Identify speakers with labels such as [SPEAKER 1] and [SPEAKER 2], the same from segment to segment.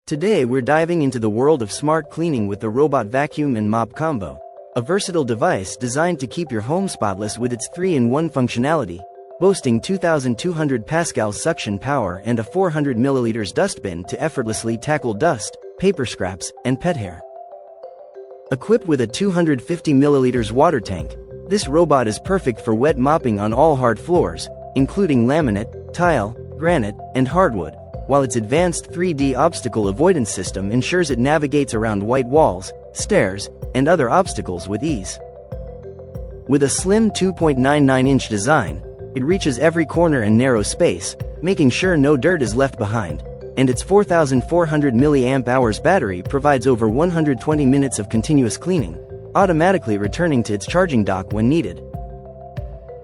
[SPEAKER 1] Today we're diving into the world of smart cleaning with the robot vacuum and mop combo, a versatile device designed to keep your home spotless with its 3-in-1 functionality, boasting 2,200 pascals suction power and a 400 milliliters dustbin to effortlessly tackle dust, paper scraps, and pet hair. Equipped with a 250 milliliters water tank, this robot is perfect for wet mopping on all hard floors, including laminate, tile, granite, and hardwood, while its advanced 3D obstacle avoidance system ensures it navigates around white walls, stairs, and other obstacles with ease. With a slim 2.99-inch design, it reaches every corner and narrow space, making sure no dirt is left behind, and its 4,400 mAh battery provides over 120 minutes of continuous cleaning, automatically returning to its charging dock when needed.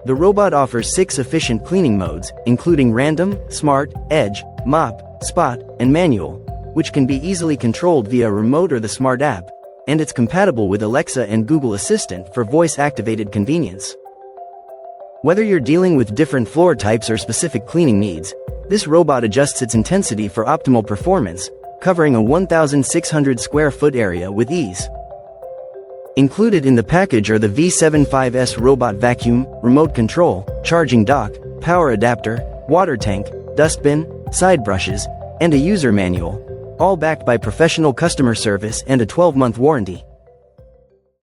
[SPEAKER 1] The robot offers 6 efficient cleaning modes, including random, smart, edge, mop, spot, and manual, which can be easily controlled via a remote or the smart app, and it's compatible with Alexa and Google Assistant for voice-activated convenience. Whether you're dealing with different floor types or specific cleaning needs, this robot adjusts its intensity for optimal performance, covering a 1,600 square foot area with ease. Included in the package are the V75S robot vacuum, remote control, charging dock, power adapter, water tank, dustbin, side brushes, and a user manual, all backed by professional customer service and a 12-month warranty.